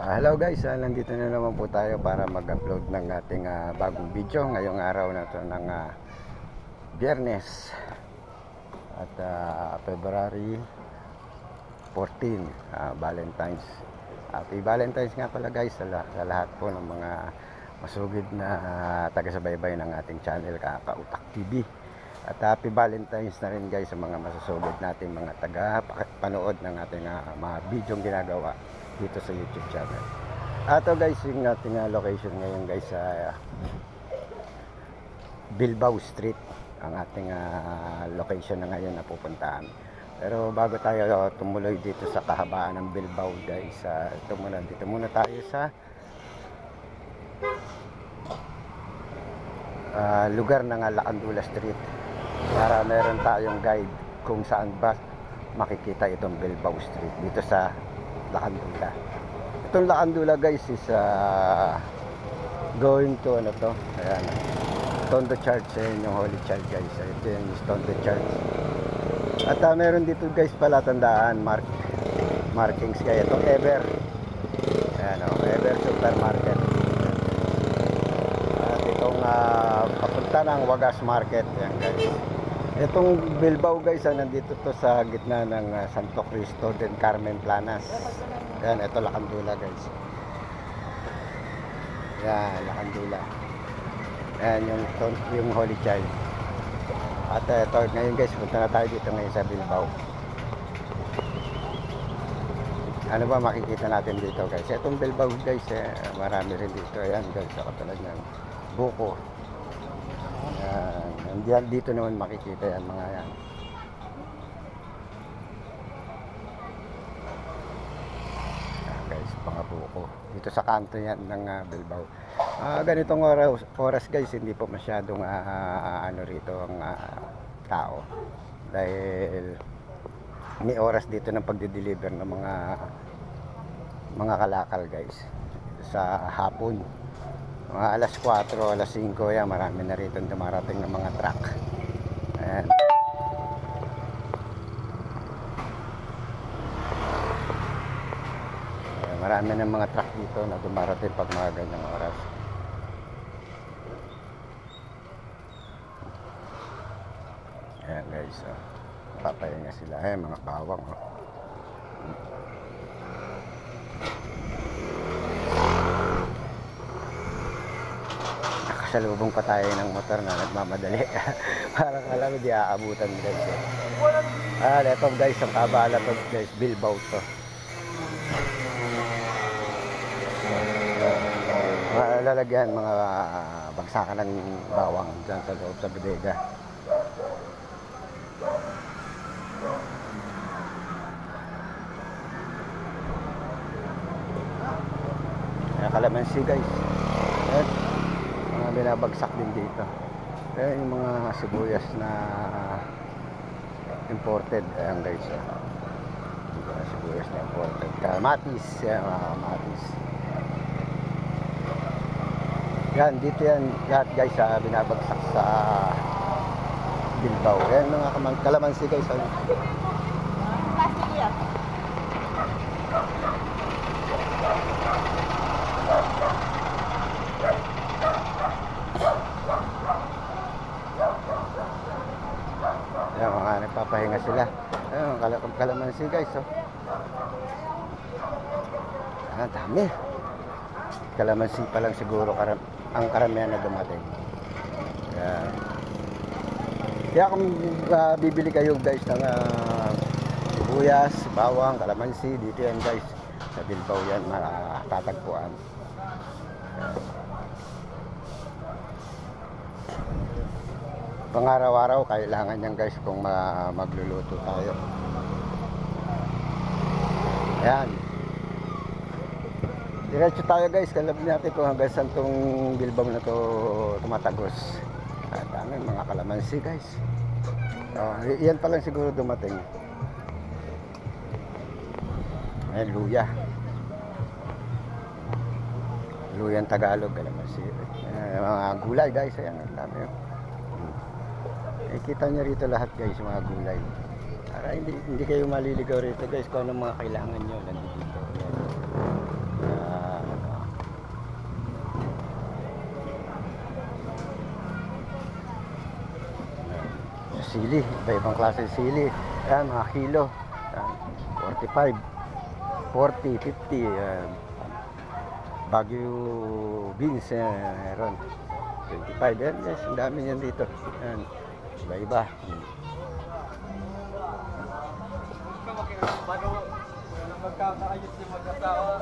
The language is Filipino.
Hello guys, nandito na naman po tayo para mag-upload ng ating bagong video ngayong araw na to ng Biyernes at February 14, Valentine's. Happy Valentine's nga pala guys sa lahat po ng mga masugid na taga-subaybay ng ating channel Kakautak TV. At happy Valentine's na rin guys sa mga masusugid natin mga taga-panood ng ating mga video ginagawa dito sa YouTube channel. Ato guys, yung ating location ngayon guys sa Bilbao Street ang ating location na ngayon na pupuntahan. Pero bago tayo tumuloy dito sa kahabaan ng Bilbao guys, dito muna tayo sa lugar ng Lacandula Street para meron tayong guide kung saan ba makikita itong Bilbao Street dito sa Lacandula. Itong Lacandula guys is going to ayan, Tondo Church. Ayan yung Holy Child guys. Ito yung Tondo Church. At meron dito guys pala tandaan markings kaya itong Ever. Ayan Ever Supermarket. At itong papunta ng Wagas Market. Ayan guys. Itong Bilbao guys, nandito to sa gitna ng Santo Cristo del Carmen Planas. Yan, ito Lacandula guys. Yan, Lacandula. Yan, yung Holy Child. At ito, ngayon guys, punta na tayo dito ngayon sa Bilbao. Ano ba makikita natin dito guys? Itong Bilbao guys, marami rin dito. Yan guys, katulad ng buko. Yan, dito naman makikita yan mga yan. Yan guys, mga buko. Dito sa kanto yan ng Bilbao. Ganitong oras guys, hindi po masyadong rito ang tao. Dahil may oras dito ng pagde-deliver ng mga kalakal guys. Sa hapon. Mga alas 4, alas 5 yan, marami na rito dumarating ng mga truck. Ayan. Ayan, marami ng mga truck dito na dumarating pag mga ganyang oras. Ayan guys, papahinga sila. Ayan, mga bawang Salubong pa tayo ng motor na nagmamadali. Parang alam mo, di aabutan guys. Ito guys, ang kabala to guys, Bilbao to. Lalagyan mga bagsakan ng bawang dyan sa loob sa bodega. Kalamansi guys. Binabagsak din dito. Ayan yung mga sibuyas na imported. Ayan guys, sibuyas na imported. Kamatis. Ayan mga kamatis. Yan, dito yan lahat guys, binabagsak sa Bilbao. Ayan mga kalamansi guys. Plastic yan. Ayan, mga nagpapahinga sila. Ayan, kalamansi guys. Ayan, dami. Kalamansi pa lang siguro ang karamihan na dumating. Ayan. Kaya kung bibili kayo guys ng sibuyas, bawang, kalamansi, dito yan guys. Sa Bilbao yan, matatagpuan. Ayan. Pang-araw-araw kailangan yan guys kung magluluto tayo. Ayan. Diretso tayo guys, kalabin natin kung hanggang saan tong Bilbao na to tumatagos. At dami mga kalamansi guys. Yan pa lang siguro dumating. Ayan, luya. Luyang Tagalog, kalamansi. Mga gulay guys, ayan, ang dami. Kita nyo rito lahat guys, mga gulay. Para hindi kayo maliligaw rito guys kung anong mga kailangan nyo nandito. sili, iba-ibang klase sili. Ayan, mga kilo. Ayan, 45, 40, 50. Baguio beans, meron. 25. Ayan, guys, ang dami yan dito. Ayan, iba-iba. Bago magkakaayos yung magkasama.